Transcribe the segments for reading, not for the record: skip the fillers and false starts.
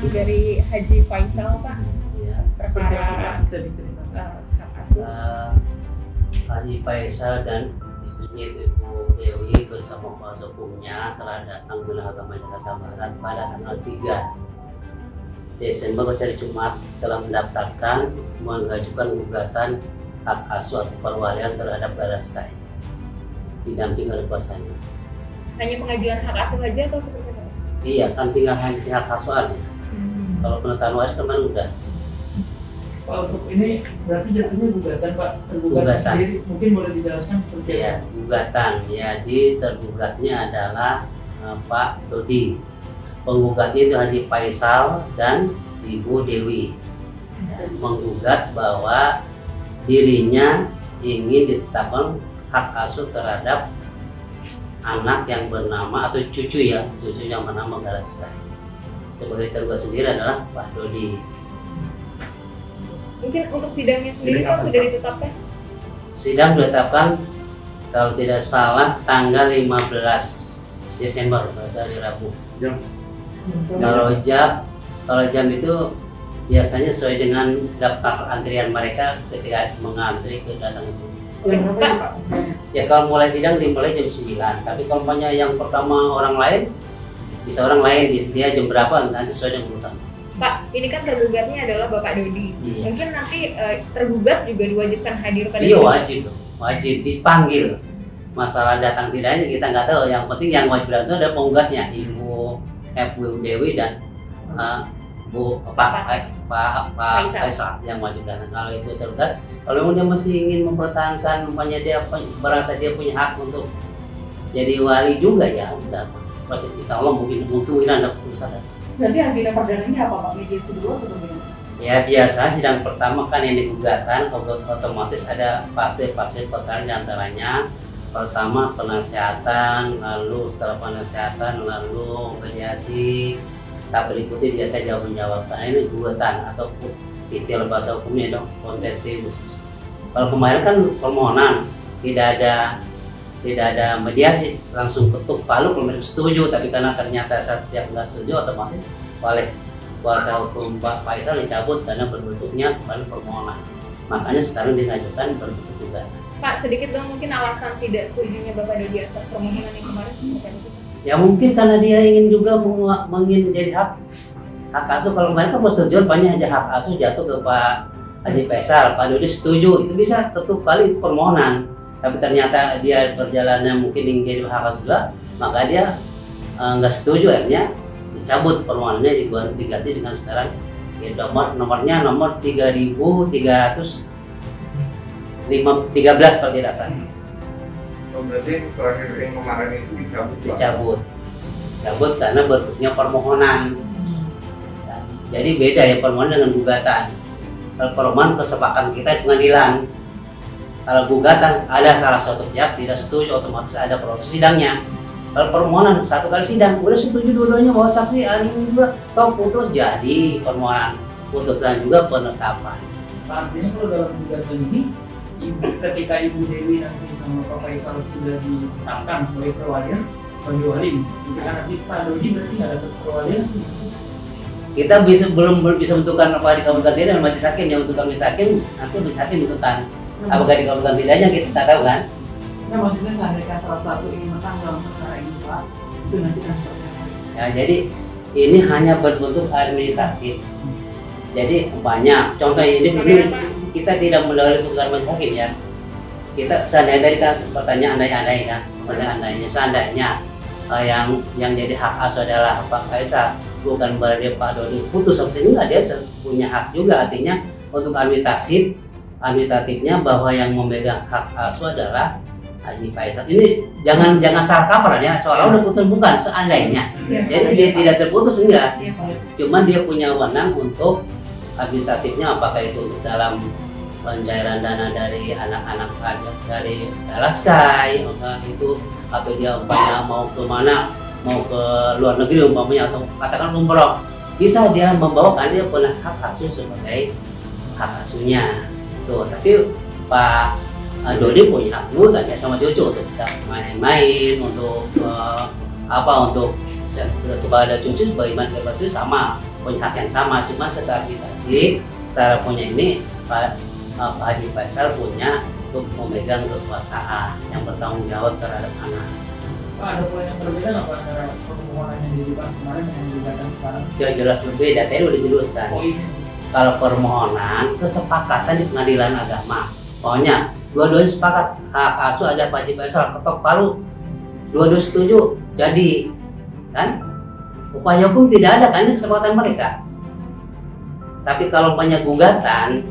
dari Haji Faisal, Pak, Ya. perkara Bisa diceritakan. hak asuh. Haji Faisal dan istrinya itu Ibu Dewi bersama kuasa hukumnya telah datang ke Agama Jakarta Barat pada tanggal 3 Desember hari Jumat telah mendaftarkan mengajukan gugatan hak asuh atau perwalian terhadap LSK didampingi oleh kuasanya. Hanya pengajuan hak asuh saja atau seperti apa? Iya, kan tinggal hanya hak asuh aja. Kalau penetapan waris kemarin udah. Pak, untuk ini berarti jatuhnya gugatan, Pak, tergugat Gugatan. sendiri. Mungkin boleh dijelaskan seperti Iya, apa? gugatan. Jadi tergugatnya adalah Pak Dodi. Penggugatnya itu Haji Faisal dan Ibu Dewi. Menggugat bahwa dirinya ingin ditetapkan hak asuh terhadap anak yang bernama atau cucu yang bernama Galaska. Sebagai tergugat sendiri adalah Pak Dodi. Mungkin untuk sidangnya sendiri Pak sudah ditetapkan? Sidang ditetapkan kalau tidak salah tanggal 15 Desember dari Rabu. Jam. Kalau jam itu biasanya sesuai dengan daftar antrian mereka ketika mengantri ke datang ke sini. Yang berapa ya, Pak? Ya kalau mulai sidang dimulai jam 9, tapi kalau umpamanya yang pertama orang lain bisa orang lain dia jam berapa nanti sesuai dengan urutan. Pak, ini kan tergugatnya adalah Bapak Dodi. Iya. Mungkin nanti tergugat juga diwajibkan hadir pada Iya sidang. wajib dipanggil. Masalah datang tidaknya kita nggak tahu. Yang penting yang wajib datang itu ada penggugatnya Ibu Dewi dan Pak Faisal yang wajib datang. Kalau itu tergugat, kalau dia masih ingin mempertahankan, umpamanya dia merasa dia punya hak untuk jadi wali juga ya udah. Insya Allah mungkin ada keputusan. Berarti agenda perdana ini apa, Pak? Mediasi dulu atau bagaimana? Ya biasa sidang pertama kan ini gugatan, otomatis ada fase-fase perkara diantaranya pertama penasihatan, lalu setelah penasihatan lalu mediasi, tak berikuti biasa jawab menjawab. Karena ini gugatan atau istilah bahasa hukumnya dong contentious. Kalau kemarin kan permohonan tidak ada mediasi, langsung ketuk palu kalau mereka setuju, tapi karena ternyata setiap nggak setuju otomatis oleh kuasa hukum Pak Faisal dicabut karena berbentuknya kembali permohonan. Makanya sekarang diajukan berbentuk gugatan. Pak, sedikit dong mungkin alasan tidak setujunya Bapak Dodi atas permohonan yang kemarin seperti apa? Ya mungkin karena dia ingin juga jadi hak asuh. Kalau kemarin kan persetujuan banyak aja hak asuh jatuh ke Pak Haji Faisal, Pak Dodi setuju, itu bisa ketuk balik permohonan. Tapi ternyata dia perjalanannya mungkin ingin jadi hak asuh juga, maka dia nggak setuju, akhirnya dicabut permohonannya, diganti dengan sekarang ya, nomornya nomor 3313 kalau tidak salah. Oh, berarti terakhir yang kemarin itu dicabut. Dicabut karena bentuknya permohonan. Ya, jadi beda ya permohonan dengan gugatan. Kalau permohonan kesepakatan kita di pengadilan. Kalau gugatan ada salah satu pihak tidak setuju, otomatis ada proses sidangnya. Kalau permohonan satu kali sidang, udah setuju dua-duanya bahwa saksi hari ini juga toh putus, jadi permohonan putusan juga penetapan. Artinya kalau dalam gugatan ini, ketika Ibu Dewi nanti sama Pak Faisal sudah ditetapkan sebagai perwalian, sebagai wali, ketika nanti Pak Dodi berarti nggak dapat perwalian. Kita belum bisa menentukan apa dikabulkan tidak dan majelis hakim yang menentukan majelis hakim, nanti majelis hakim menentukan apakah dikabulkan tidaknya kita tak tahu kan. Nah, maksudnya seandainya salah satu ingin menang dalam perkara ini, Pak, itu nanti kan seperti apa? Ya, jadi ini hanya berbentuk administratif. Jadi banyak contoh ini kita tidak mendahului putusan majelis hakim ya. Kita seandainya dari pertanyaan andai-andainya seandainya yang jadi hak asuh adalah Pak Faisal, bukan berarti Pak Dodi putus sampai sini, dia punya hak juga, artinya untuk administratifnya bahwa yang memegang hak asuh adalah Haji Faisal. Ini jangan salah kaprah ya, soalnya udah putus bukan seandainya. Jadi dia tidak terputus enggak. Cuman dia punya wewenang untuk administratifnya, apakah itu dalam pencairan dana dari anak-anak dari Laskai itu, atau dia umpamanya mau ke mana, mau ke luar negeri umpamanya, atau katakan umroh, bisa dia membawakan, dia punya hak asuh sebagai hak asuhnya. Tuh, tapi Pak Dodi punya hak juga ya sama cucu untuk main-main, untuk untuk kepada cucu, bagaimana kepada cucu sama punya hak yang sama, cuma secara tadi cara punya ini Pak Haji Faisal punya untuk memegang kekuasaan yang bertanggung jawab terhadap anak. Pak, ada poin yang berbeda nggak Pak antara permohonan yang diajukan kemarin dengan yang diajukan sekarang? Ya jelas berbeda, tadi udah jelaskan. Poinnya Kalau permohonan kesepakatan di pengadilan agama, pokoknya dua-duanya sepakat, hak asuh ada Pak Haji Faisal, ketok palu, dua-dua setuju, jadi kan upaya hukum tidak ada kan, ini kesepakatan mereka. Tapi kalau banyak gugatan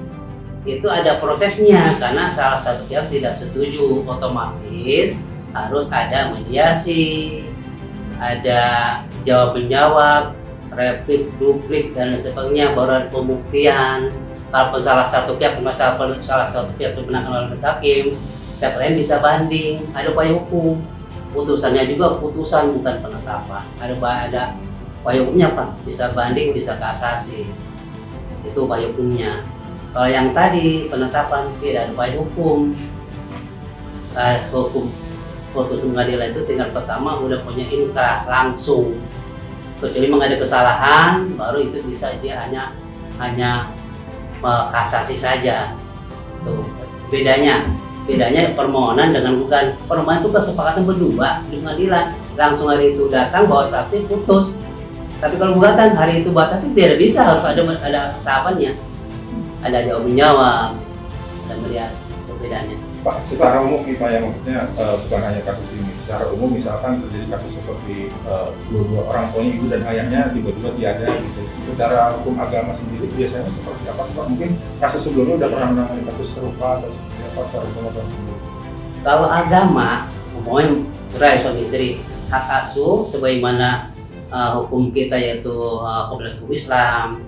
itu ada prosesnya, karena salah satu pihak tidak setuju, otomatis harus ada mediasi, ada jawab menjawab, replik, duplik dan sebagainya, baru ada pembuktian. Kalau salah satu pihak dimenangkan oleh majelis hakim, pihak lain bisa banding, ada upaya hukum. Putusannya juga putusan, bukan penetapan. Ada upaya hukumnya Pak, bisa banding, bisa kasasi. Itu upaya hukumnya. Kalau yang tadi penetapan tidak ada upaya hukum. Hukum putusan pengadilan itu tinggal pertama udah punya inkrah langsung. Kecuali memang ada kesalahan, baru itu bisa dia hanya kasasi saja. Tuh bedanya permohonan dengan bukan. Permohonan itu kesepakatan berdua di pengadilan, langsung hari itu datang bawa saksi putus. Tapi kalau gugatan hari itu bawa saksi tidak bisa, harus ada tahapannya, ada jawab menjawab dan mediasi. Itu bedanya. Pak, secara umum nih Pak, yang maksudnya bukan hanya kasus ini, secara umum misalkan terjadi kasus seperti dua orang tuanya, ibu dan ayahnya tiba-tiba tiada gitu. Secara hukum agama sendiri biasanya seperti apa Pak? Mungkin kasus sebelumnya udah pernah menangani kasus serupa atau seperti apa secara hukum agama sendiri? Kalau agama, umumnya cerai suami istri, hak asuh sebagaimana hukum kita yaitu Komunitas Hukum Islam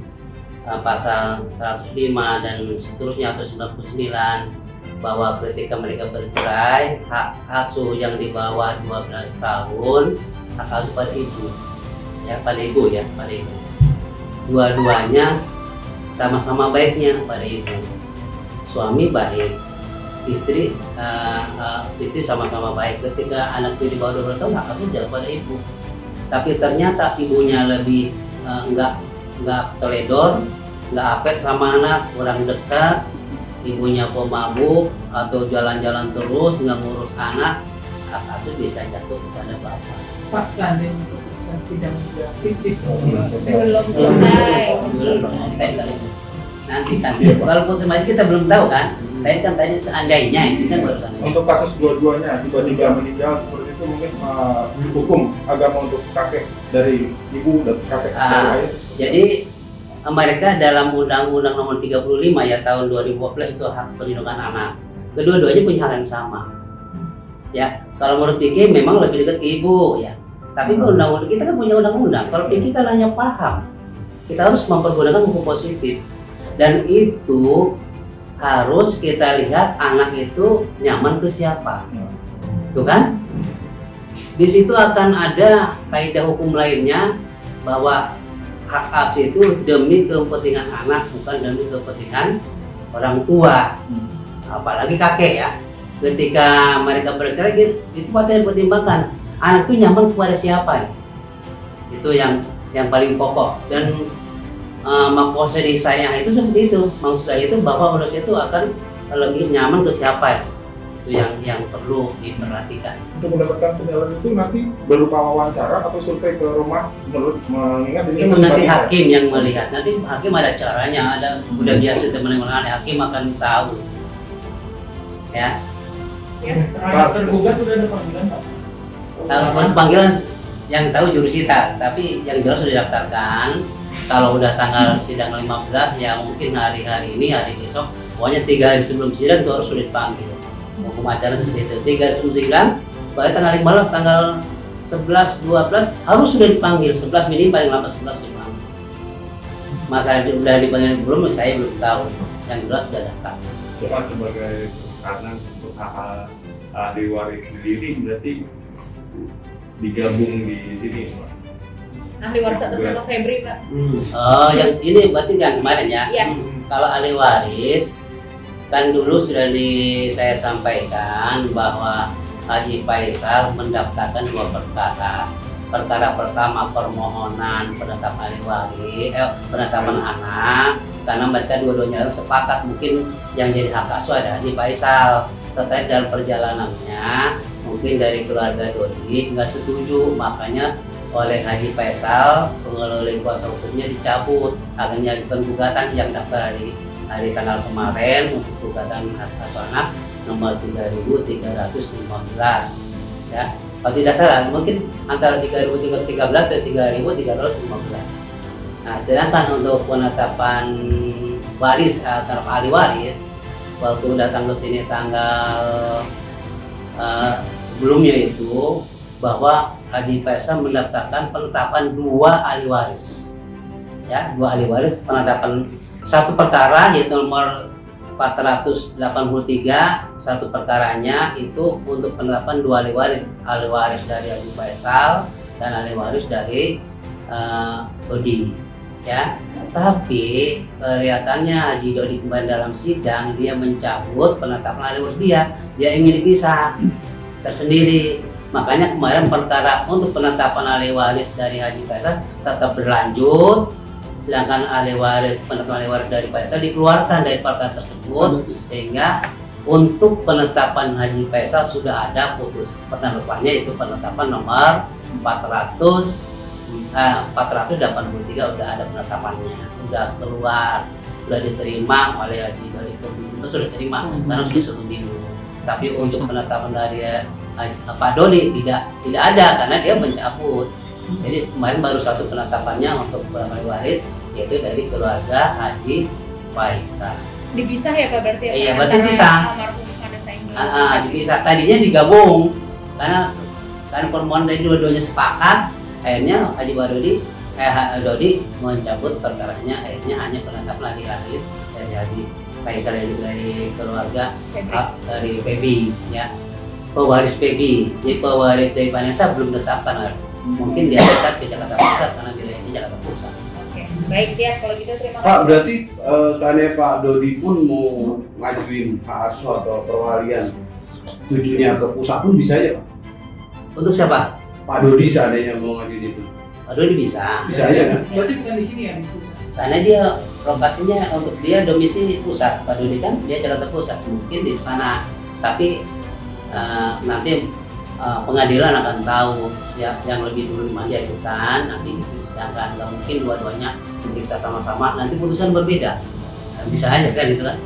pasal 105 dan seterusnya atau 99, bahwa ketika mereka bercerai, hak asuh yang di bawah 12 tahun hak asuh pada ibu, pada ibu. Dua-duanya sama-sama baiknya pada ibu. Suami baik, istri sama-sama baik. Ketika anak itu di bawah 12 tahun hak asuh jatuh pada ibu. Tapi ternyata ibunya lebih enggak teledor, enggak apet sama anak, kurang dekat, ibunya pemabuk atau jalan-jalan terus nggak ngurus anak, hak asuh bisa jatuh kepada bapak. Pak, seandainya putusan sidang sudah fix, Belum selesai. Nanti kan, kalau putusan masih kita belum tahu kan. Tadi seandainya ini kan baru seandainya. Untuk kasus dua-duanya tiba-tiba meninggal seperti itu, mungkin hukum agama untuk kakek dari ibu dan kakek dari ayah. Jadi mereka dalam Undang-Undang Nomor 35 ya tahun 2012 itu hak perlindungan anak. Kedua-duanya punya hak yang sama. Ya, kalau menurut PK memang lebih dekat ke ibu ya. Tapi undang-undang kita kan punya undang-undang. Kalau PK kan hanya paham. Kita harus mempergunakan hukum positif. Dan itu harus kita lihat anak itu nyaman ke siapa. Tuh kan? Di situ akan ada kaidah hukum lainnya bahwa hak asuh itu demi kepentingan anak, bukan demi kepentingan orang tua, apalagi kakek ya. Ketika mereka bercerai itu patut dipertimbangkan anak itu nyaman kepada siapa. Itu yang paling pokok. Dan maksud saya itu seperti itu. Maksud saya itu bahwa manusia itu akan lebih nyaman ke siapa. Itu yang perlu diperhatikan. Untuk mendapatkan penilaian itu nanti berupa wawancara atau survei ke rumah, mengingat ini Itu nanti hakim yang melihat. Nanti hakim ada caranya, udah biasa teman-teman hakim akan tahu. Ya. terhadap tergugat sudah ada panggilan Pak? Kalau panggilan yang tahu jurusita, tapi yang jelas sudah didaftarkan. Kalau udah tanggal sidang 15 ya mungkin hari ini, hari besok, pokoknya 3 hari sebelum sidang itu harus sudah dipanggil. Hukum acara seperti itu. 3 hari sebelum sidang, baru tanggal 15, tanggal 11, 12 harus sudah dipanggil. 11 minimal, paling lama 11 dipanggil. Masalah udah dipanggil belum, saya belum tahu. Yang jelas sudah daftar. Pak, sebagai anak untuk ahli waris sendiri berarti digabung di sini Pak. Ahli waris atas nama Febri Pak. Oh, yang ini berarti yang kemarin ya? Iya. Kalau ahli waris, kan dulu sudah saya sampaikan bahwa Haji Faisal mendaftarkan 2 perkara. perkara pertama permohonan penetapan ahli waris, penetapan anak, karena mereka dua-duanya sepakat mungkin yang jadi hak asuh ada Haji Faisal. Terkait dalam perjalanannya mungkin dari keluarga Dodi nggak setuju, makanya oleh Haji Faisal pengelola kuasa hukumnya dicabut, akhirnya dilakukan gugatan yang daftar hari tanggal kemarin untuk gugatan hak asuh anak nomor 3.315 ya. Kalau tidak salah mungkin antara 3.313 dan 3.315. Nah, sedangkan untuk penetapan waris terhadap ahli waris, waktu datang ke sini tanggal sebelumnya itu bahwa Haji Faisal mendaftarkan penetapan 2 ahli waris, ya 2 ahli waris penetapan satu perkara yaitu nomor 483, satu perkaranya itu untuk penetapan 2 ahli waris dari Haji Faisal dan ahli waris dari Dodi, ya. Tapi kelihatannya Haji Dodi kembali dalam sidang dia mencabut penetapan ahli waris dia ingin dipisah tersendiri. Makanya kemarin perkara untuk penetapan ahli waris dari Haji Faisal tetap berlanjut, sedangkan penetapan ahli waris dari Faisal dikeluarkan dari perkara tersebut, sehingga untuk penetapan Haji Faisal sudah ada penetapannya, itu penetapan nomor 483 udah ada penetapannya, udah keluar, sudah diterima oleh Haji Dodi, sudah diterima karena sudah 1 minggu. Tapi untuk penetapan dari Pak Dodi tidak ada karena dia mencabut. Jadi kemarin baru satu penetapannya untuk ahli waris, yaitu dari keluarga Haji Faisal. Dipisah ya Pak berarti ya? Iya, berarti dipisah. Dipisah. Tadinya digabung karena permohonan dari dua-duanya sepakat. Akhirnya Haji Dodi mencabut perkaranya, akhirnya hanya penetapan ahli waris dari Haji Faisal dari keluarga dari PB, ya. Pewaris PB, jadi pewaris dari Vanessa belum ditetapkan, mungkin dia dekat ke Jakarta Pusat karena wilayahnya Jakarta Pusat. Oke, baik, siap kalau gitu, terima kasih. Pak, berarti seandainya Pak Dodi pun mau ngajuin hak asuh atau perwalian cucunya ke pusat pun bisa aja Pak? Untuk siapa? Pak Dodi seandainya mau ngajuin itu? Pak Dodi bisa. Bisa aja kan? Berarti bukan di sini ya, di pusat. Karena dia lokasinya untuk dia domisili pusat, Pak Dodi kan dia Jakarta Pusat, mungkin di sana. Tapi nanti pengadilan akan tahu siapa yang lebih dulu diajukan, nanti disidangkan. Nggak mungkin dua-duanya diperiksa sama-sama, nanti putusan berbeda. Bisa aja kan itu kan?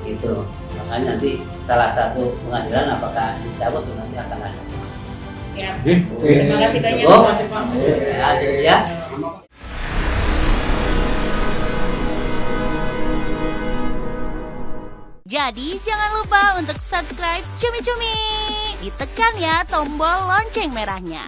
Gitu. Makanya nanti salah satu pengadilan apakah dicabut atau nanti akan ada. Siap. Oke. Terima kasih banyak. Oh. Terima kasih Pak. Ya, jadi ya. Jadi jangan lupa untuk subscribe Cumi Cumi. Ditekan ya tombol lonceng merahnya.